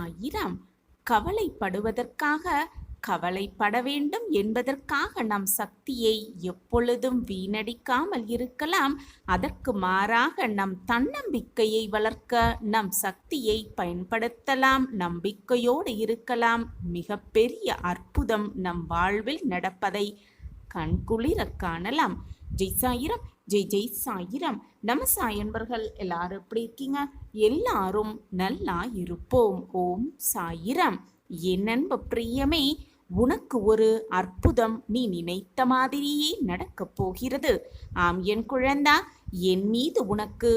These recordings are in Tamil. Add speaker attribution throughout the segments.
Speaker 1: சாயிராம். கவலைப்படுவதற்காக கவலைப்பட வேண்டும் என்பதற்காக நம் சக்தியை எப்பொழுதும் வீணடிக்காமல் இருக்கலாம். அதற்கு மாறாக நம் தன்னம்பிக்கையை வளர்க்க நம் சக்தியை பயன்படுத்தலாம். நம்பிக்கையோடு இருக்கலாம். மிகப்பெரிய அற்புதம் நம் வாழ்வில் நடப்பதை கண்குளிர காணலாம். ஜெய் சாயிரம், ஜெய் ஜெய் சாயிரம். நம்ம சாயன்பர்கள் எல்லாரும் எப்படி இருக்கீங்க? எல்லாரும் நல்லா இருப்போம். ஓம் சாயிரம். என் அன்பு பிரியமே, உனக்கு ஒரு அற்புதம் நீ நினைத்த மாதிரியே நடக்கப் போகிறது. ஆம் என் குழந்தா, என் மீது உனக்கு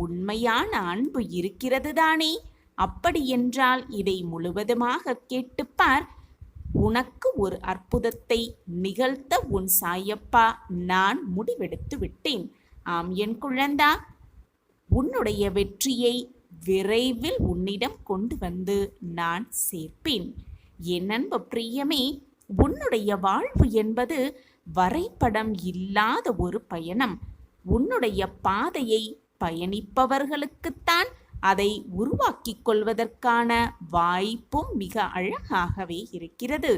Speaker 1: உண்மையான அன்பு இருக்கிறது தானே? அப்படி என்றால் இதை முழுவதுமாக கேட்டுப்பார். உனக்கு ஒரு அற்புதத்தை நிகழ்த்த உன் சாயப்பா நான் முடிவெடுத்து விட்டேன். ஆம் என் குழந்தா, உன்னுடைய வெற்றியை விரைவில் உன்னிடம் கொண்டு வந்து நான் சேர்ப்பேன். என் அன்பு பிரியமே, உன்னுடைய வாழ்வு என்பது வரைபடம் இல்லாத ஒரு பயணம். உன்னுடைய பாதையை பயணிப்பவர்களுக்குத்தான் அதை உருவாக்கிக் கொள்வதற்கான வாய்ப்பும் மிக அழகாகவே இருக்கிறது.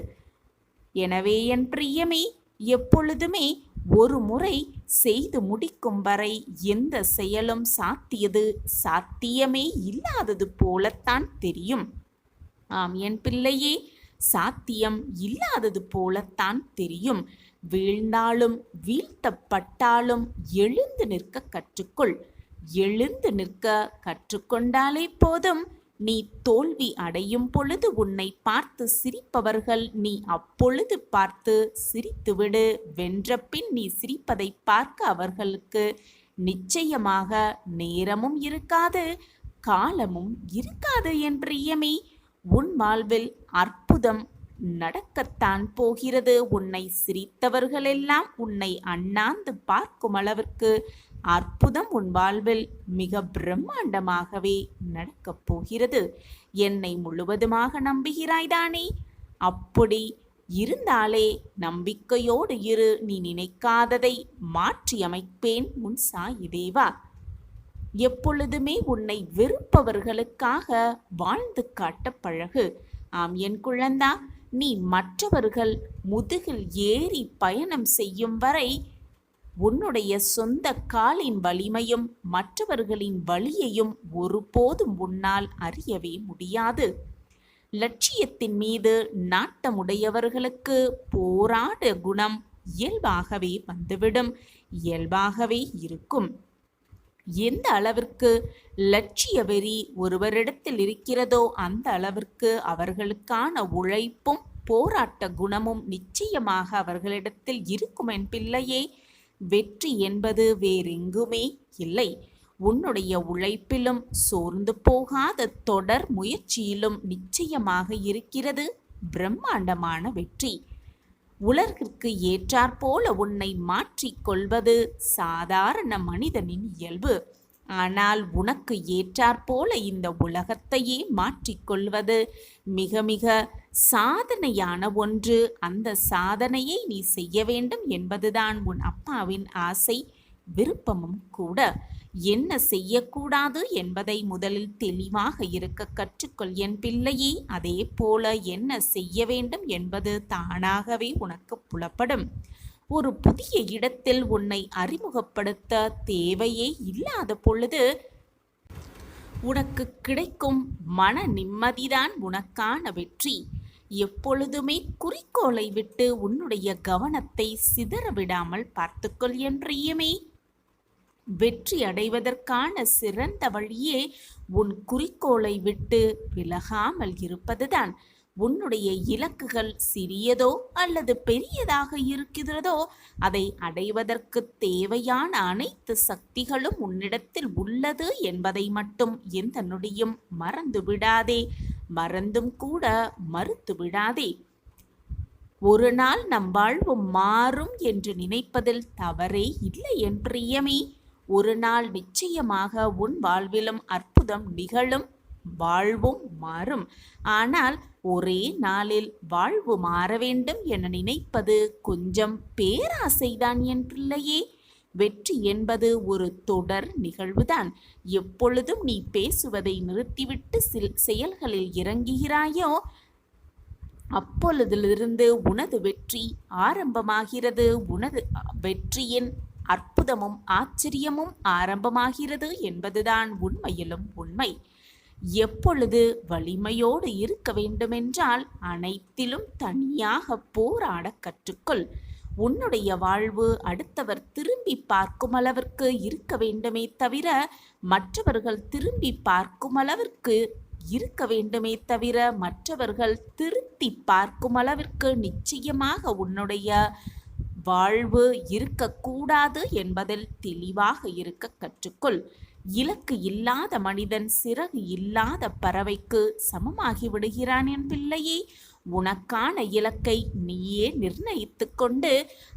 Speaker 1: எனவே என் பிரியமே, எப்பொழுதுமே ஒரு முறை செய்து முடிக்கும் வரை எந்த செயலும் சாத்தியமே இல்லாதது போலத்தான் தெரியும். ஆம் என் பிள்ளையே, சாத்தியம் இல்லாதது போலத்தான் தெரியும். வீழ்ந்தாலும் வீழ்த்தப்பட்டாலும் எழுந்து நிற்க கற்றுக்கொள். எழுந்து நிற்க கற்றுக்கொண்டாலே போதும். நீ தோல்வி அடையும் பொழுது உன்னை பார்த்து சிரிப்பவர்கள் நீ அப்பொழுது பார்த்து சிரித்துவிடு. வென்ற பின் நீ சிரிப்பதை பார்க்க அவர்களுக்கு நிச்சயமாக நேரமும் இருக்காது, காலமும் இருக்காது. என் பிரியமே, உன் வாழ்வில் அற்புதம் நடக்கத்தான் போகிறது. உன்னை சிரித்தவர்களெல்லாம் உன்னை அண்ணாந்து பார்க்கும் அளவிற்கு அற்புதம் உன் வாழ்வில் மிக பிரம்மாண்டமாகவே நடக்கப் போகிறது. என்னை முழுவதுமாக நம்புகிறாய்தானே? அப்படி இருந்தாலே நம்பிக்கையோடு இரு. நீ நினைக்காததை மாற்றி அமைப்பேன் உன் சாயி தேவா. எப்பொழுதுமே உன்னை வெறுப்பவர்களுக்காக வாழ்ந்து காட்ட பழகு. ஆம் என் குழந்தா, நீ மற்றவர்கள் முதுகில் ஏறி பயணம் செய்யும் வரை உன்னுடைய சொந்த காலின் வலிமையும் மற்றவர்களின் வலியையும் ஒருபோதும் உன்னால் அறியவே முடியாது. லட்சியத்தின் மீது நாட்டமுடையவர்களுக்கு போராட குணம் இயல்பாகவே வந்துவிடும், இயல்பாகவே இருக்கும். எந்த அளவிற்கு லட்சிய வெறி ஒருவரிடத்தில் இருக்கிறதோ அந்த அளவிற்கு அவர்களுக்கான உழைப்பும் போராட்ட குணமும் நிச்சயமாக அவர்களிடத்தில் இருக்கும். என் பிள்ளையே, வெற்றி என்பது வேறெங்குமே இல்லை. உன்னுடைய உழைப்பிலும் சோர்ந்து போகாத தொடர் முயற்சியிலும் நிச்சயமாக இருக்கிறது பிரம்மாண்டமான வெற்றி. உலகிற்கு ஏற்றாற்போல உன்னை மாற்றிக்கொள்வது சாதாரண மனிதனின் இயல்பு. ஆனால் உனக்கு ஏற்றாற்போல இந்த உலகத்தையே மாற்றிக்கொள்வது மிக மிக சாதனையான ஒன்று. அந்த சாதனையை நீ செய்ய வேண்டும் என்பதுதான் உன் அப்பாவின் ஆசை, விருப்பமும் கூட. என்ன செய்யக்கூடாது என்பதை முதலில் தெளிவாக இருக்க கற்றுக்கொள் என் பிள்ளையே. அதே போல என்ன செய்ய வேண்டும் என்பது தானாகவே உனக்கு புலப்படும். ஒரு புதிய இடத்தில் உன்னை அறிமுகப்படுத்த தேவையே இல்லாத பொழுது உனக்கு கிடைக்கும் மன நிம்மதிதான் உனக்கான வெற்றி. எப்பொழுதுமே குறிக்கோளை விட்டு உன்னுடைய கவனத்தை சிதற விடாமல் பார்த்துக்கொள் என் பிரியமே. வெற்றி அடைவதற்கான சிறந்த வழியே உன் குறிக்கோளை விட்டு விலகாமல் இருப்பதுதான். உன்னுடைய இலக்குகள் சிறியதோ அல்லது பெரியதாக இருக்கிறதோ அதை அடைவதற்கு தேவையான அனைத்து சக்திகளும் உன்னிடத்தில் உள்ளது என்பதை மட்டும் எந்த நொடியும் மறந்து விடாதே. மறந்தும் கூட மறுத்து விடாதே. ஒரு நாள் நம் வாழ்வு மாறும் என்று நினைப்பதில் தவறே இல்லை என் பிரியமே. ஒரு நாள் நிச்சயமாக உன் வாழ்விலும் அற்புதம் நிகழும், வாழ்வும் மாறும். ஆனால் ஒரே நாளில் வாழ்வு மாற வேண்டும் என நினைப்பது கொஞ்சம் பேராசைதான் என் பிள்ளையே. வெற்றி என்பது ஒரு தொடர் நிகழ்வுதான். எப்பொழுதும் நீ பேசுவதை நிறுத்திவிட்டு செயல்களில் இறங்குகிறாயோ அப்பொழுதிலிருந்து உனது வெற்றி ஆரம்பமாகிறது. உனது வெற்றியின் அற்புதமும் ஆச்சரியமும் ஆரம்பமாகிறது என்பதுதான் உண்மையிலும் உண்மை. எப்பொழுது வலிமையோடு இருக்க வேண்டுமென்றால் அனைத்திலும் தனியாக போராட கற்றுக்கொள். உன்னுடைய வாழ்வு அடுத்தவர் திரும்பி பார்க்கும் அளவிற்கு இருக்க வேண்டுமே தவிர மற்றவர்கள் திரும்பி பார்க்கும் அளவிற்கு இருக்க வேண்டுமே தவிர மற்றவர்கள் திருத்தி பார்க்கும் அளவிற்கு நிச்சயமாக உன்னுடைய வாழ்வு இருக்கக்கூடாது என்பதில் தெளிவாக இருக்க கற்றுக்கொள். இலக்கு இல்லாத மனிதன் சிறகு இல்லாத பறவைக்கு சமமாகி விடுகிறான் என் பிள்ளையே. உனக்கான இலக்கை நீயே நிர்ணயித்து கொண்டு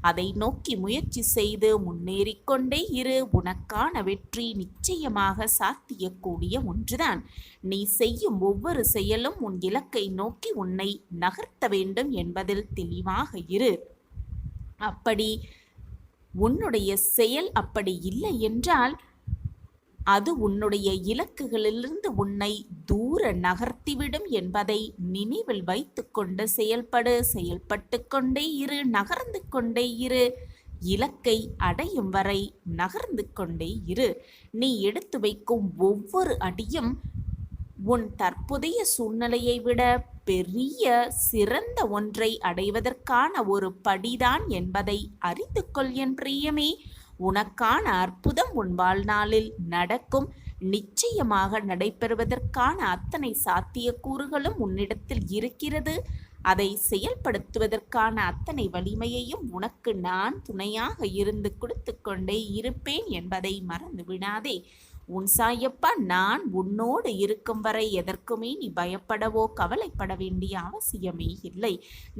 Speaker 1: அதை நோக்கி முயற்சி செய்து முன்னேறிக்கொண்டே இரு. உனக்கான வெற்றி நிச்சயமாக சாத்தியக்கூடிய ஒன்றுதான். நீ செய்யும் ஒவ்வொரு செயலும் உன் இலக்கை நோக்கி உன்னை நகர்த்த வேண்டும் என்பதில் தெளிவாக இரு. அப்படி உன்னுடைய செயல் அப்படி இல்லை என்றால் அது உன்னுடைய இலக்குகளிலிருந்து உன்னை தூர நகர்த்திவிடும் என்பதை நினைவில் வைத்து கொண்டு செயல்பட்டு கொண்டே இரு, நகர்ந்து கொண்டே இரு. இலக்கை அடையும் வரை நகர்ந்து கொண்டே இரு. நீ எடுத்து வைக்கும் ஒவ்வொரு அடியும் உன் தற்போதைய சூழ்நிலையை விட பெரிய சிறந்த ஒன்றை அடைவதற்கான ஒரு படிதான் என்பதை அறிந்து கொள் என் பிரியமே. உனக்கான அற்புதம் உன் வாழ்நாளில் நடக்கும். நிச்சயமாக நடைபெறுவதற்கான அத்தனை சாத்தியக்கூறுகளும் உன்னிடத்தில் இருக்கிறது. அதை செயல்படுத்துவதற்கான அத்தனை வலிமையையும் உனக்கு நான் துணையாக இருந்து கொடுத்து கொண்டே இருப்பேன் என்பதை மறந்து விடாதே. உன் சாயப்பா நான் உன்னோடு இருக்கும் வரை எதற்குமே நீ பயப்படவோ கவலைப்பட வேண்டிய அவசியமே இல்லை.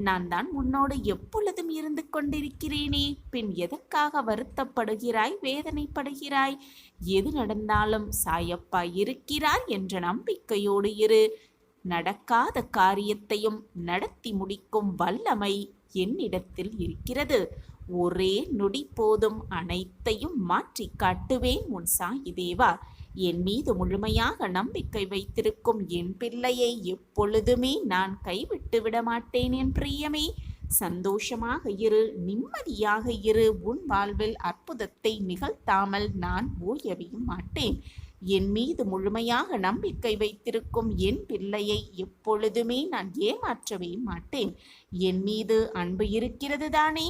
Speaker 1: நான் தான் உன்னோடு எப்பொழுதும் இருந்து கொண்டிருக்கிறேனே. பின் எதற்காக வருத்தப்படுகிறாய், வேதனைப்படுகிறாய்? எது நடந்தாலும் சாயப்பா இருக்கிறார் என்ற நம்பிக்கையோடு இரு. நடக்காத காரியத்தையும் நடத்தி முடிக்கும் வல்லமை என்னிடத்தில் இருக்கிறது. ஒரே நொடி போதும் அனைத்தையும் மாற்றி காட்டுவேன் உன் சாயி தேவா. என் மீது முழுமையாக நம்பிக்கை வைத்திருக்கும் என் பிள்ளையை எப்பொழுதுமே நான் கைவிட்டு விட மாட்டேன் என் பிரியமே. சந்தோஷமாக இரு, நிம்மதியாக இரு. உன் வாழ்வில் அற்புதத்தை நிகழ்த்தாமல் நான் ஓயவும் மாட்டேன். என் மீது முழுமையாக நம்பிக்கை வைத்திருக்கும் என் பிள்ளையை எப்பொழுதுமே நான் ஏமாற்றவே மாட்டேன். என் மீது அன்பு இருக்கிறது தானே?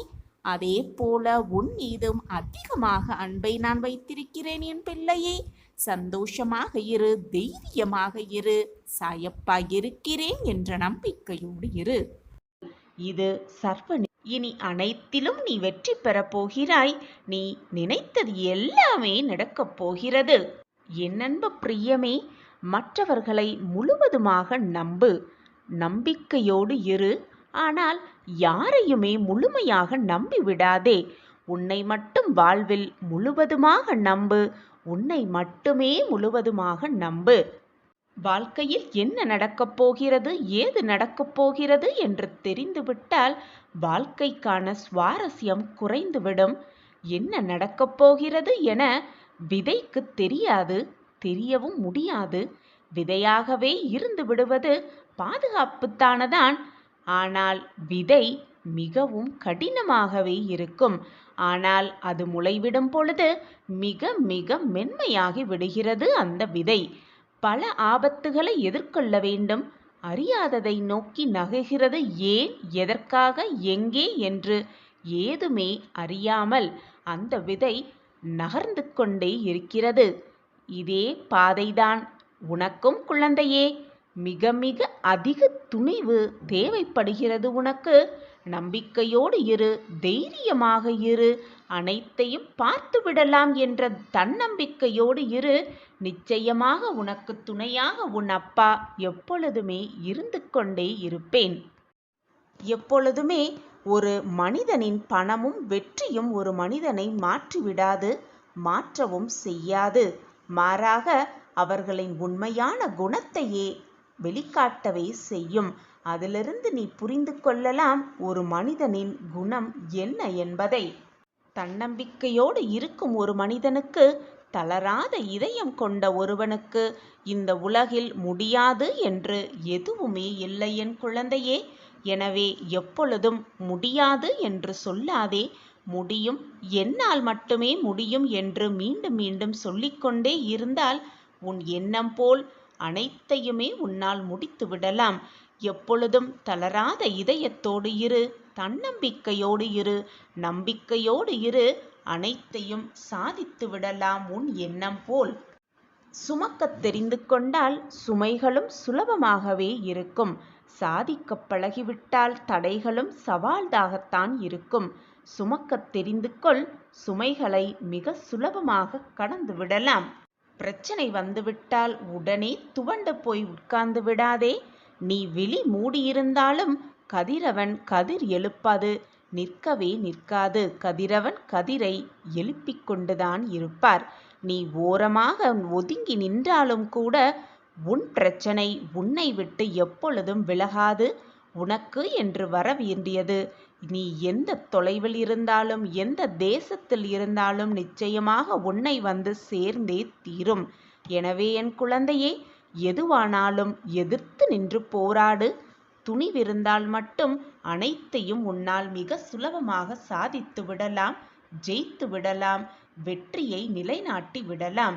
Speaker 1: அதே போல உன் மீதும் அதிகமாக அன்பை நான் வைத்திருக்கிறேன் என் பிள்ளையே. சந்தோஷமாக இரு, தைரியமாக இரு. சாயப்பா இருக்கிறேன் என்ற நம்பிக்கையோடு இரு. இது சர்வ. இனி அனைத்திலும் நீ வெற்றி பெறப் போகிறாய். நீ நினைத்தது எல்லாமே நடக்கப் போகிறது. என் அன்பு பிரியமே, மற்றவர்களை முழுவதுமாக நம்பு, நம்பிக்கையோடு இரு. ஆனால் யாரையுமே முழுமையாக நம்பி விடாதே. உன்னை மட்டும் வாழ்வில் முழுவதுமாக நம்பு. உன்னை மட்டுமே முழுவதுமாக நம்பு. வாழ்க்கையில் என்ன நடக்கப் போகிறது, ஏது நடக்கப் போகிறது என்று தெரிந்துவிட்டால் வாழ்க்கைக்கான சுவாரஸ்யம் குறைந்துவிடும். என்ன நடக்கப் போகிறது என விதைக்கு தெரியாது, தெரியவும் முடியாது. விதையாகவே இருந்து விடுவது பாதுகாப்புத்தானதான். ஆனால் விதை மிகவும் கடினமாகவே இருக்கும். ஆனால் அது முளைவிடும் பொழுது மிக மிக மென்மையாகி விடுகிறது அந்த விதை. பல ஆபத்துகளை எதிர்கொள்ள வேண்டும். அறியாததை நோக்கி நகர்கிறது. ஏன், எதற்காக, எங்கே என்று ஏதுமே அறியாமல் அந்த விதை நகர்ந்து கொண்டே இருக்கிறது. இதே பாதைதான் உனக்கும் குழந்தையே. மிக மிக அதிக துணிவு தேவைப்படுகிறது உனக்கு. நம்பிக்கையோடு இரு, தைரியமாக இரு. அனைத்தையும் பார்த்து விடலாம் என்ற தன்னம்பிக்கையோடு இரு. நிச்சயமாக உனக்கு துணையாக உன் அப்பா எப்பொழுதுமே இருந்து கொண்டே இருப்பேன். எப்பொழுதுமே ஒரு மனிதனின் பணமும் வெற்றியும் ஒரு மனிதனை மாற்றிவிடாது, மாற்றவும் செய்யாது. மாறாக அவர்களின் உண்மையான குணத்தையே வெளிக்காட்டவே செய்யும். அதிலிருந்து நீ புரிந்து கொள்ளலாம் ஒரு மனிதனின் குணம் என்ன என்பதை. தன்னம்பிக்கையோடு இருக்கும் ஒரு மனிதனுக்கு, தளராத இதயம் கொண்ட ஒருவனுக்கு இந்த உலகில் முடியாது என்று எதுவுமே இல்லை என் குழந்தையே. எனவே எப்பொழுதும் முடியாது என்று சொல்லாதே. முடியும், என்னால் மட்டுமே முடியும் என்று மீண்டும் மீண்டும் சொல்லிக்கொண்டே இருந்தால் உன் எண்ணம் போல் அனைத்தையுமே உன்னால் முடித்து விடலாம். எப்பொழுதும் தளராத இதயத்தோடு இரு, தன்னம்பிக்கையோடு இரு, நம்பிக்கையோடு இரு. அனைத்தையும் சாதித்து விடலாம் உன் எண்ணம் போல். சுமக்கத் தெரிந்து கொண்டால் சுமைகளும் சுலபமாகவே இருக்கும். சாதிக்க பழகிவிட்டால் தடைகளும் சவால்தாகத்தான் இருக்கும். சுமக்கத் தெரிந்து கொள், சுமைகளை மிக சுலபமாக கடந்து விடலாம். பிரச்சனை வந்துவிட்டால் உடனே துவண்டு போய் உட்கார்ந்து விடாதே. நீ விழி மூடியிருந்தாலும் கதிரவன் கதிர் எழுப்பாது, நிற்கவே நிற்காது. கதிரவன் கதிரை எழுப்பிக் கொண்டுதான் இருப்பார். நீ ஓரமாக ஒதுங்கி நின்றாலும் கூட உன் பிரச்சனை உன்னை விட்டு எப்பொழுதும் விலகாது. உனக்கு என்று வர வேண்டியது நீ எந்த தொலைவில் இருந்தாலும் எந்த தேசத்தில் இருந்தாலும் நிச்சயமாக உன்னை வந்து சேர்ந்தே தீரும். எனவே என் குழந்தையே, எதுவானாலும் எதிர்த்து நின்று போராடு. துணிவிருந்தால் மட்டும் அனைத்தையும் உன்னால் மிக சுலபமாக சாதித்து விடலாம், ஜெயித்து விடலாம், வெற்றியை நிலைநாட்டி விடலாம்.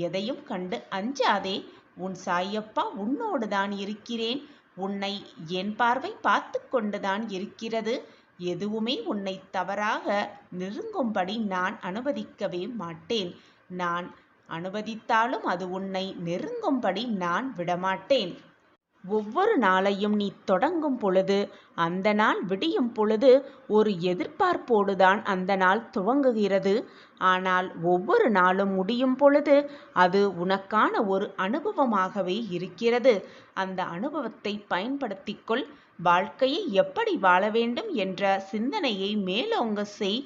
Speaker 1: எதையும் கண்டு அஞ்சாதே. உன் சாயப்பா உன்னோடு தான் இருக்கிறேன். உன்னை என் பார்வை பார்த்து கொண்டுதான் இருக்கிறது. எதுவுமே உன்னை தவறாக நெருங்கும்படி நான் அனுமதிக்கவே மாட்டேன். நான் அனுமதித்தாலும் அது உன்னை நெருங்கும்படி நான் விடமாட்டேன். ஒவ்வொரு நாளையும் நீ தொடங்கும் பொழுது, அந்த நாள் விடியும் பொழுது ஒரு எதிர்பார்ப்போடுதான் அந்த நாள் துவங்குகிறது. ஆனால் ஒவ்வொரு நாளும் முடியும் பொழுது அது உனக்கான ஒரு அனுபவமாகவே இருக்கிறது. அந்த அனுபவத்தை பயன்படுத்திக்கொள். வாழ்க்கையை எப்படி வாழ வேண்டும் என்ற சிந்தனையை மேலோங்க செய்.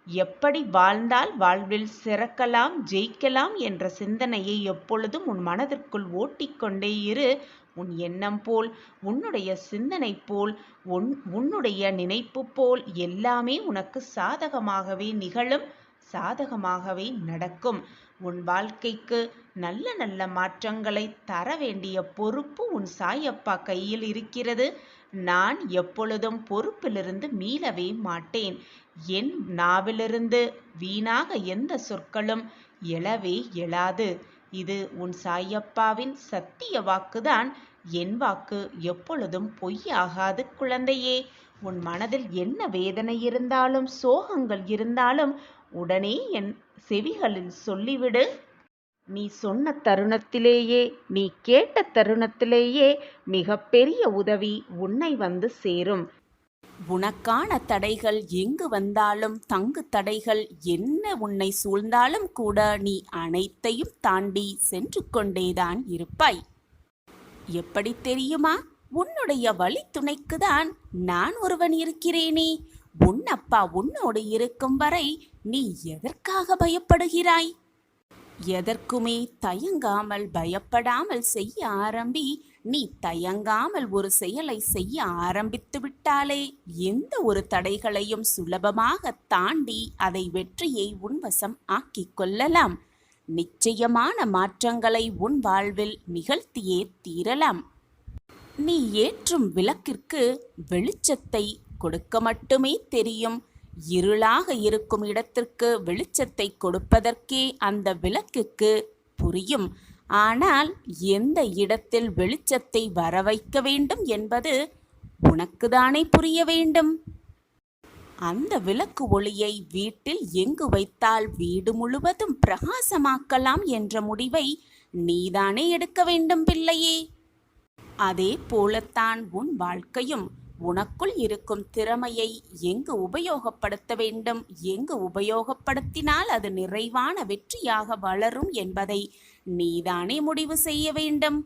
Speaker 1: எப்படி வாழ்ந்தால் வாழ்வில் சிறக்கலாம், ஜெயிக்கலாம் என்ற சிந்தனையை எப்பொழுதும் உன் மனதிற்குள் ஓட்டிக்கொண்டே இரு. உன் எண்ணம் போல், உன்னுடைய சிந்தனை போல், உன்னுடைய நினைப்பு போல் எல்லாமே உனக்கு சாதகமாகவே நிகழும், சாதகமாகவே நடக்கும். உன் வாழ்க்கைக்கு நல்ல நல்ல மாற்றங்களை தர வேண்டிய பொறுப்பு உன் சாயப்பா கையில் இருக்கிறது. நான் எப்பொழுதும் பொறுப்பிலிருந்து மீளவே மாட்டேன். என் நாவிலிருந்து வீணாக எந்த சொற்களும் எழவே எழாது. இது உன் சாயப்பாவின் சத்திய வாக்குதான். என் வாக்கு எப்பொழுதும் பொய்யாகாது குழந்தையே. உன் மனதில் என்ன வேதனை இருந்தாலும் சோகங்கள் இருந்தாலும் உடனே என் செவிகளில் சொல்லிவிடு. நீ சொன்ன தருணத்திலேயே, நீ கேட்ட தருணத்திலேயே மிகப்பெரிய உதவி உன்னை வந்து சேரும். உனக்கான தடைகள் எங்கு வந்தாலும், தங்கு தடைகள் என்ன உன்னை சூழ்ந்தாலும் கூட நீ அனைத்தையும் தாண்டி சென்று கொண்டேதான் இருப்பாய். எப்படி தெரியுமா? உன்னுடைய வழி துணைக்குதான் நான் ஒருவன் இருக்கிறேனே. உன் அப்பா உன்னோடு இருக்கும் வரை நீ எதற்காக பயப்படுகிறாய்? எதற்குமே தயங்காமல் பயப்படாமல் செய்ய ஆரம்பி. நீ தயங்காமல் ஒரு செயலை செய்ய ஆரம்பித்து விட்டாலே எந்த ஒரு தடைகளையும் சுலபமாக தாண்டி அதை வெற்றியை உன்வசம் ஆக்கிக் கொள்ளலாம். நிச்சயமான மாற்றங்களை உன் வாழ்வில் நிகழ்த்தியே தீரலாம். நீ ஏற்றும் விளக்கிற்கு வெளிச்சத்தை கொடுக்க மட்டுமே தெரியும். இருளாக இருக்கும் இடத்திற்கு வெளிச்சத்தை கொடுப்பதற்கே அந்த விளக்குக்கு புரியும். ஆனால் எந்த இடத்தில் வெளிச்சத்தை வர வைக்க வேண்டும் என்பது உனக்குதானே புரிய வேண்டும். அந்த விளக்கு ஒளியை வீட்டில் எங்கு வைத்தால் வீடு முழுவதும் பிரகாசமாக்கலாம் என்ற முடிவை நீதானே எடுக்க வேண்டும் பிள்ளையே. அதே போலத்தான் உன் வாழ்க்கையும். உனக்குள் இருக்கும் திறமையை எங்கு உபயோகப்படுத்த வேண்டும், எங்கு உபயோகப்படுத்தினால் அது நிறைவான வெற்றியாக வளரும் என்பதை நீதானே முடிவு செய்ய வேண்டும்.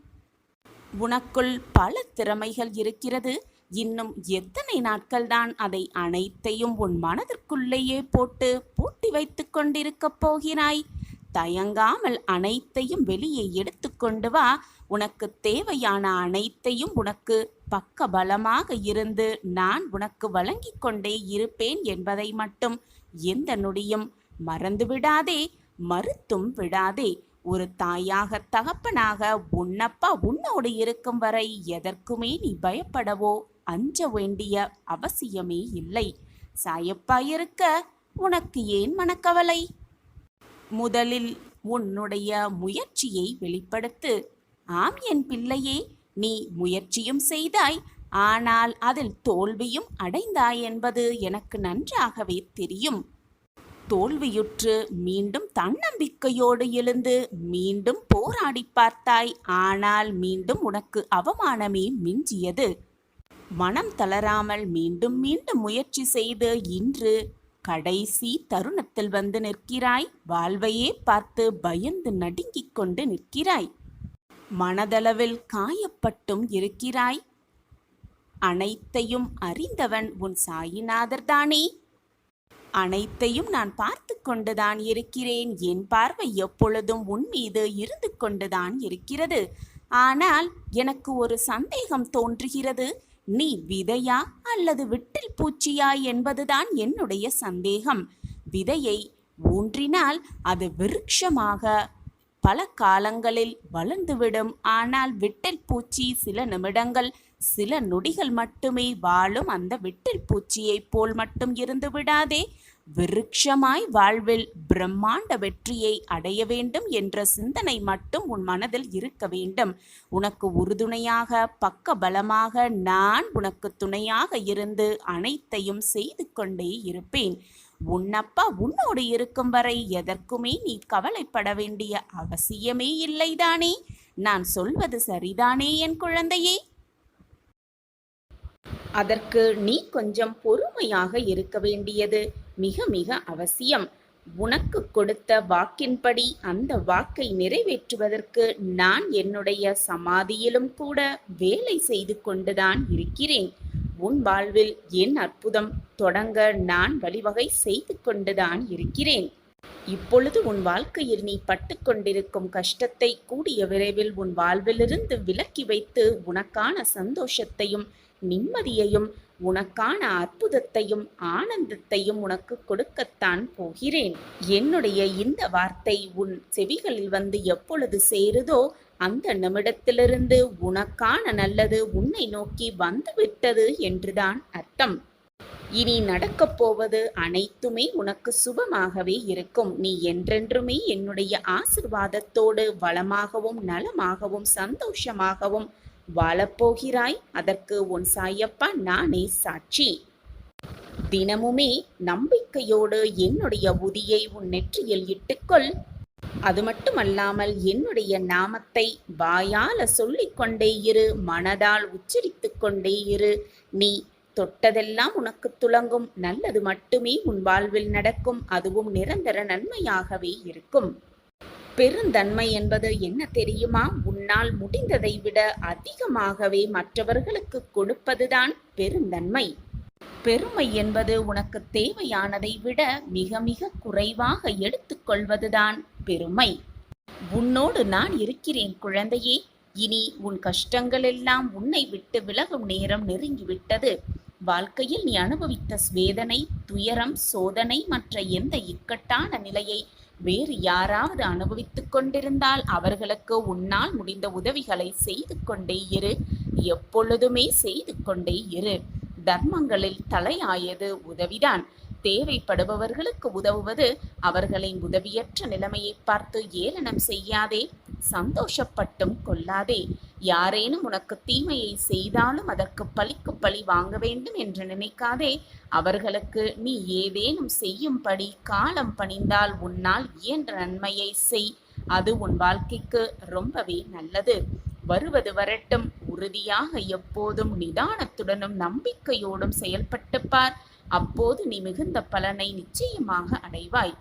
Speaker 1: உனக்குள் பல திறமைகள் இருக்கிறது. இன்னும் எத்தனை நாட்கள்தான் அதை அனைத்தையும் உன் மனதிற்குள்ளேயே போட்டு பூட்டி வைத்து கொண்டிருக்கப் போகிறாய்? தயங்காமல் அனைத்தையும் வெளியே எடுத்துக்கொண்டு வா. உனக்கு தேவையான அனைத்தையும் உனக்கு பக்க பலமாக இருந்து நான் உனக்கு வழங்கிக் கொண்டே இருப்பேன் என்பதை மட்டும் எந்த நொடியும் மறந்து விடாதே, மறுத்தும் விடாதே. ஒரு தாயாக தகப்பனாக உன்னப்பா உன்னோடு இருக்கும் வரை எதற்குமே நீ பயப்படவோ அஞ்ச வேண்டிய அவசியமே இல்லை. சாயப்பா இருக்க உனக்கு ஏன் மனக்கவலை? முதலில் உன்னுடைய முயற்சியை வெளிப்படுத்து. ஆம் என் பிள்ளையே, நீ முயற்சியும் செய்தாய், ஆனால் அதில் தோல்வியும் அடைந்தாய் என்பது எனக்கு நன்றாகவே தெரியும். தோல்வியுற்று மீண்டும் தன்னம்பிக்கையோடு எழுந்து மீண்டும் போராடி பார்த்தாய். ஆனால் மீண்டும் உனக்கு அவமானமே மிஞ்சியது. மனம் தளராமல் மீண்டும் மீண்டும் முயற்சி செய்து இன்று கடைசி தருணத்தில் வந்து நிற்கிறாய். வாழ்வையே பார்த்து பயந்து நடுங்கிக் கொண்டு நிற்கிறாய். மனதளவில் காயப்பட்டும் இருக்கிறாய். அனைத்தையும் அறிந்தவன் உன் சாயிநாதர் தானே. அனைத்தையும் நான் பார்த்து கொண்டுதான் இருக்கிறேன். என் பார்வை எப்பொழுதும் உன் மீது இருந்து கொண்டுதான் இருக்கிறது. ஆனால் எனக்கு ஒரு சந்தேகம் தோன்றுகிறது. நீ விதையா அல்லது விட்டில் பூச்சியா என்பதுதான் என்னுடைய சந்தேகம். விதையை ஊன்றினால் அது விருட்சமாக பல காலங்களில் வளர்ந்துவிடும். ஆனால் விட்டில் பூச்சி சில நிமிடங்கள், சில நொடிகள் மட்டுமே வாழும். அந்த விட்டில் பூச்சியைப் போல் மட்டும் இருந்து விடாதே. விருட்சமாய் வாழ்வில் பிரம்மாண்ட வெற்றியை அடைய வேண்டும் என்ற சிந்தனை மட்டும் உன் மனதில் இருக்க வேண்டும். உனக்கு உறுதுணையாக, பக்க பலமாக நான் உனக்கு துணையாக இருந்து அனைத்தையும் செய்து கொண்டே இருப்பேன். உன்னப்பா உன்னோடு இருக்கும் வரை எதற்குமே நீ கவலைப்பட வேண்டிய அவசியமே இல்லைதானே? நான் சொல்வது சரிதானே என் குழந்தையே? அதற்கு நீ கொஞ்சம் பொறுமையாக இருக்க வேண்டியது மிக மிக அவசியம். உனக்கு கொடுத்த வாக்கின்படி அந்த வாக்கை நிறைவேற்றுவதற்கு நான் என்னுடைய சமாதியிலும் கூட வேலை செய்து கொண்டுதான் இருக்கிறேன். உன் வாழ்வில் என் அற்புதம் தொடங்க நான் வழிவகை செய்து கொண்டுதான் இருக்கிறேன். இப்பொழுது உன் வாழ்க்கையில் நீ பட்டு கொண்டிருக்கும் கஷ்டத்தை கூடிய விரைவில் உன் வாழ்விலிருந்து விலக்கி வைத்து உனக்கான சந்தோஷத்தையும் நிம்மதியையும் உனக்கான அற்புதத்தையும் ஆனந்தத்தையும் உனக்கு கொடுக்கத்தான் போகிறேன். என்னுடைய இந்த வார்த்தை உன் செவிகளில் வந்து எப்பொழுது சேருதோ அந்த நிமிடத்திலிருந்து உனக்கான நல்லது உன்னை நோக்கி வந்துவிட்டது என்றுதான் அர்த்தம். இனி நடக்கப் போவது அனைத்துமே உனக்கு சுபமாகவே இருக்கும். நீ என்றென்றுமே என்னுடைய ஆசிர்வாதத்தோடு வளமாகவும் நலமாகவும் சந்தோஷமாகவும் வாழப்போகிறாய். அதற்கு உன் சாயப்பா நானே சாட்சி. தினமுமே நம்பிக்கையோடு என்னுடைய உதியை உன் நெற்றியில் இட்டுக்கொள். அது மட்டுமல்லாமல் என்னுடைய நாமத்தை வாயால சொல்லிக்கொண்டே இரு, மனதால் உச்சரித்து கொண்டே இரு. நீ தொட்டதெல்லாம் உனக்கு துலங்கும். நல்லது மட்டுமே உன் வாழ்வில் நடக்கும். அதுவும் நிரந்தர நன்மையாகவே இருக்கும். பெருந்தன்மை என்பது என்ன தெரியுமா? உன்னால் முடிந்ததை விட அதிகமாகவே மற்றவர்களுக்கு கொடுப்பதுதான் பெருந்தன்மை. பெருமை என்பது உனக்கு தேவையானதை விட மிக மிக குறைவாக எடுத்துக்கொள்வதுதான் பெருமை. உன்னோடு நான் இருக்கிறேன் குழந்தையே. இனி உன் கஷ்டங்கள் எல்லாம் உன்னை விட்டு விலகும் நேரம் நெருங்கிவிட்டது. வாழ்க்கையில் நீ அனுபவித்த வேதனை, துயரம், சோதனை மற்ற எந்த இக்கட்டான நிலையை வேறு யாராவது அனுபவித்துக் கொண்டிருந்தால் அவர்களுக்கு உன்னால் முடிந்த உதவிகளை செய்து கொண்டே இரு. எப்பொழுதுமே செய்து கொண்டே இரு. தர்மங்களில் தலையாயது உதவிதான். தேவைப்படுபவர்களுக்கு உதவுவது. அவர்களின் உதவியற்ற நிலைமையை பார்த்து ஏளனம் செய்யாதே, சந்தோஷப்பட்டும் கொள்ளாதே. யாரேனும் உனக்கு தீமையை செய்தாலும் அதற்கு பழிக்கு பழி வாங்க வேண்டும் என்று நினைக்காதே. அவர்களுக்கு நீ ஏதேனும் செய்யும்படி காலம் பணிந்தால் உன்னால் இயன்ற நன்மையை செய். அது உன் வாழ்க்கைக்கு ரொம்பவே நல்லது. வருவது வரட்டும். உறுதியாக எப்போதும் நிதானத்துடனும் நம்பிக்கையோடும் செயல்பட்டு பார். அப்போது நீ மிகுந்த பலனை நிச்சயமாக அடைவாய்.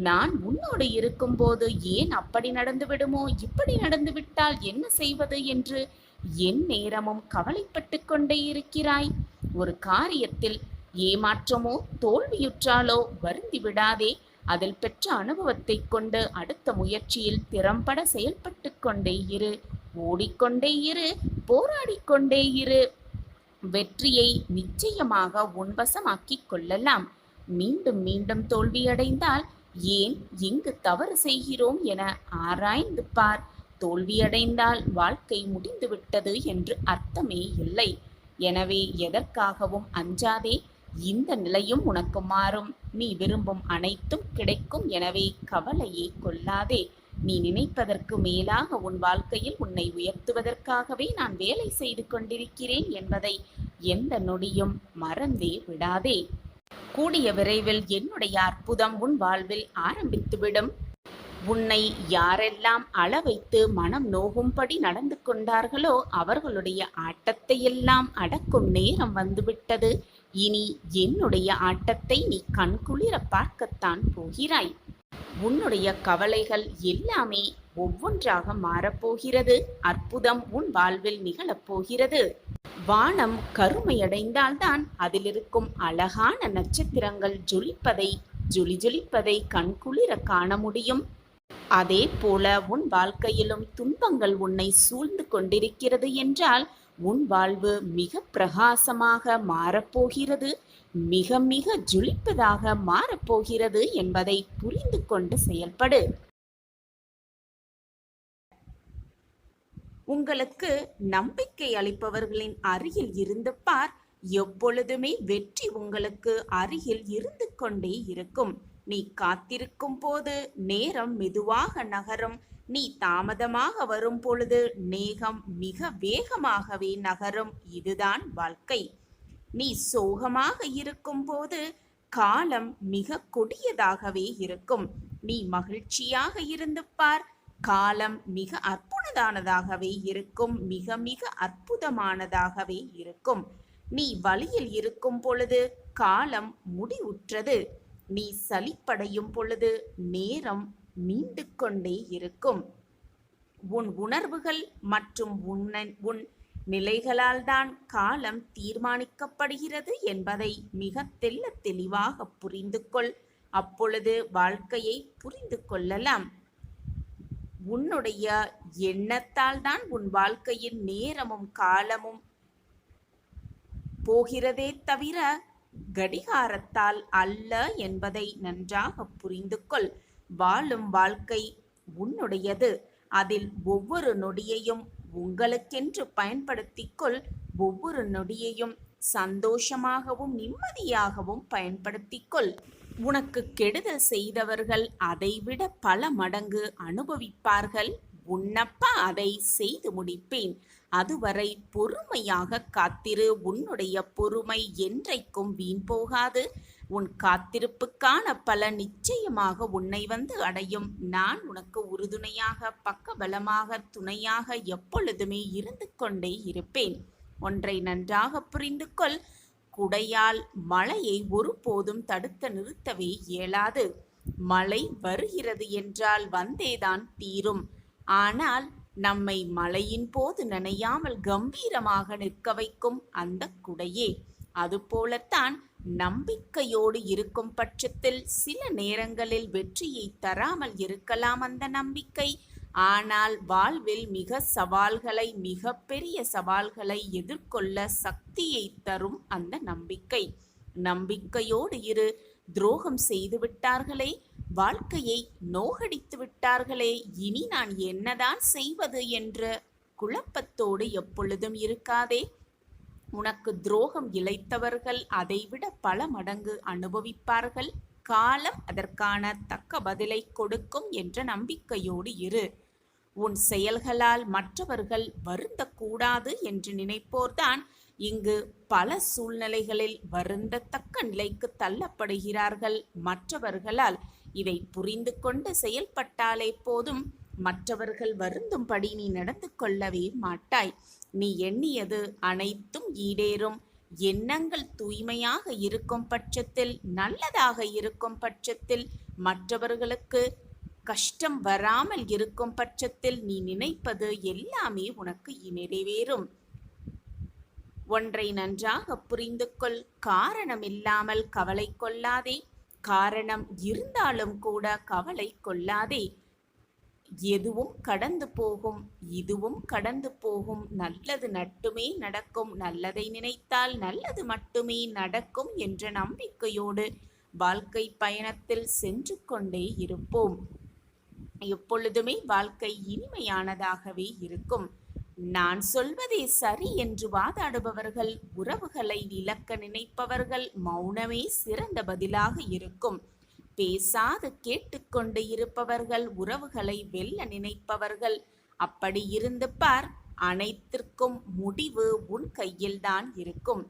Speaker 1: நான் உன்னோடு இருக்கும்போது ஏன் அப்படி நடந்து விடுமோ, இப்படி நடந்து விட்டால் என்ன செய்வது என்று என் நேரமும் கவலைப்பட்டு கொண்டே இருக்கிறாய். ஒரு காரியத்தில் ஏமாற்றமோ தோல்வியுற்றாலோ வருந்தி விடாதே. அதில் பெற்ற அனுபவத்தை கொண்டு அடுத்த முயற்சியில் திறம்பட செயல்பட்டு கொண்டே இரு. ஓடிக்கொண்டே இரு, போராடிக்கொண்டே இரு. வெற்றியை நிச்சயமாக உன்வசமாக்கிக் கொள்ளலாம். மீண்டும் மீண்டும் தோல்வியடைந்தால் ஏன் இங்கு தவறு செய்கிறோம் என ஆராய்ந்து பார். தோல்வியடைந்தால் வாழ்க்கை முடிந்துவிட்டது என்று அர்த்தமே இல்லை. எனவே எதற்காகவும் அஞ்சாதே. இந்த நிலையும் உனக்கு மாறும். நீ விரும்பும் அனைத்தும் கிடைக்கும். எனவே கவலையே கொள்ளாதே. நீ நினைப்பதற்கு மேலாக உன் வாழ்க்கையில் உன்னை உயர்த்துவதற்காகவே நான் வேலை செய்து கொண்டிருக்கிறேன் என்பதை எந்த நொடியும் மறந்தே விடாதே. கூடிய விரைவில் என்னுடைய அற்புதம் உன் வாழ்வில் ஆரம்பித்துவிடும். உன்னை யாரெல்லாம் அளவைத்து மனம் நோகும்படி நடந்து கொண்டார்களோ அவர்களுடைய ஆட்டத்தையெல்லாம் அடக்கும் நேரம் வந்துவிட்டது. இனி என்னுடைய ஆட்டத்தை நீ கண்குளிர பார்க்கத்தான் போகிறாய். உன்னுடைய கவலைகள் எல்லாமே ஒவ்வொன்றாக மாறப்போகிறது. அற்புதம் உன் வாழ்வில் நிகழப்போகிறது. வானம் கருமையடைந்தால்தான் அதிலிருக்கும் அழகான நட்சத்திரங்கள் ஜொலிப்பதை கண்குளிர காண முடியும். அதே போல உன் வாழ்க்கையிலும் துன்பங்கள் உன்னை சூழ்ந்து கொண்டிருக்கிறது என்றால் உன் வாழ்வு மிக பிரகாசமாக மாறப்போகிறது. மிக மிக ஜொலிப்பதாக மாறப்போகிறது என்பதை புரிந்து கொண்டு செயல்படு. உங்களுக்கு நம்பிக்கை அளிப்பவர்களின் அருகில் இருந்து பார். எப்பொழுதுமே வெற்றி உங்களுக்கு அருகில் இருந்து கொண்டே இருக்கும். நீ காத்திருக்கும் போது நேரம் மெதுவாக நகரும். நீ தாமதமாக வரும் பொழுது நேகம் மிக வேகமாகவே நகரும். இதுதான் வாழ்க்கை. நீ சோகமாக இருக்கும் போது காலம் மிக கொடியதாகவே இருக்கும். நீ மகிழ்ச்சியாக இருந்து பார். காலம் மிக அற்புதமானதாகவே இருக்கும். மிக மிக அற்புதமானதாகவே இருக்கும். நீ வழியில் இருக்கும் பொழுது காலம் முடிவுற்றது. நீ சலிப்படையும் பொழுது நேரம் நீண்டு கொண்டே இருக்கும். உன் உணர்வுகள் மற்றும் உன் நிலைகளால் தான் காலம் தீர்மானிக்கப்படுகிறது என்பதை மிக தெளிவாக புரிந்து கொள். அப்பொழுது வாழ்க்கையை புரிந்து கொள்ளலாம். உன்னுடைய எண்ணத்தால் தான் உன் வாழ்க்கையின் நேரமும் காலமும் போகிறதே தவிர கடிகாரத்தால் அல்ல என்பதை நன்றாக புரிந்து கொள். வாழும் வாழ்க்கை உன்னுடையது. அதில் ஒவ்வொரு நொடியையும் உங்களுக்கென்று பயன்படுத்திக்கொள். ஒவ்வொரு நொடியையும் சந்தோஷமாகவும் நிம்மதியாகவும் பயன்படுத்திக்கொள். உனக்கு கெடுதல் செய்தவர்கள் அதைவிட பல மடங்கு அனுபவிப்பார்கள். உன்னப்பா அதை செய்து முடிப்பேன். அதுவரை பொறுமையாக காத்திரு. உன்னுடைய பொறுமை என்றைக்கும் வீண் போகாது. உன் காத்திருப்புக்கான பலன் நிச்சயமாக உன்னை வந்து அடையும். நான் உனக்கு உறுதுணையாக, பக்கபலமாக, துணையாக எப்பொழுதுமே இருந்து கொண்டே இருப்பேன். ஒன்றை நன்றாக புரிந்து கொள். குடையால் மழையை ஒருபோதும் தடுத்து நிறுத்தவே இயலாது. மழை வருகிறது என்றால் வந்தேதான் தீரும். ஆனால் நம்மை மழையின் போது நனையாமல் கம்பீரமாக நிற்க வைக்கும் அந்த குடையே. அதுபோலத்தான் நம்பிக்கையோடு இருக்கும் பட்சத்தில் சில நேரங்களில் வெற்றியை தராமல் இருக்கலாம் அந்த நம்பிக்கை. ஆனால் வாழ்வில் மிக பெரிய சவால்களை எதிர்கொள்ள சக்தியை தரும் அந்த நம்பிக்கை. நம்பிக்கையோடு இரு. துரோகம் செய்து விட்டார்களே, வாழ்க்கையை நோகடித்து விட்டார்களே, இனி நான் என்னதான் செய்வது என்ற குழப்பத்தோடு எப்பொழுதும் இருக்காதே. உனக்கு துரோகம் இழைத்தவர்கள் அதைவிட பல மடங்கு அனுபவிப்பார்கள். காலம் அதற்கான தக்க பதிலை கொடுக்கும் என்ற நம்பிக்கையோடு இரு. உன் செயல்களால் மற்றவர்கள் வருந்தக்கூடாது என்று நினைப்போர்தான் இங்கு பல சூழ்நிலைகளில் வருந்தத்தக்க நிலைக்கு தள்ளப்படுகிறார்கள். மற்றவர்களால் இதை புரிந்து கொண்டு செயல்பட்டாலே போதும். மற்றவர்கள் வருந்தும்படி நீ நடந்து கொள்ளவே மாட்டாய். நீ எண்ணியது அனைத்தும் ஈடேறும். எண்ணங்கள் தூய்மையாக இருக்கும் பட்சத்தில், நல்லதாக இருக்கும் பட்சத்தில், மற்றவர்களுக்கு கஷ்டம் வராமல் இருக்கும் பட்சத்தில் நீ நினைப்பது எல்லாமே உனக்கு நிறைவேறும். ஒன்றை நன்றாக புரிந்து கொள். காரணம் இல்லாமல் கவலை கொள்ளாதே. காரணம் இருந்தாலும் கூட கவலை கொள்ளாதே. எதுவும் கடந்து போகும், இதுவும் கடந்து போகும். நல்லது மட்டுமே நடக்கும். நல்லதை நினைத்தால் நல்லது மட்டுமே நடக்கும் என்ற நம்பிக்கையோடு வாழ்க்கை பயணத்தில் சென்று கொண்டே இருப்போம். எப்பொழுதுமே வாழ்க்கை இனிமையானதாகவே இருக்கும். நான் சொல்வதே சரி என்று வாதாடுபவர்கள், உறவுகளை இழக்க நினைப்பவர்கள் மௌனமே சிறந்த பதிலாக இருக்கும். பேசாது கேட்டுக்கொண்டு இருப்பவர்கள் உறவுகளை வெல்ல நினைப்பவர்கள். அப்படி இருந்து பார், அனைத்திற்கும் முடிவு உன் கையில்தான் இருக்கும்.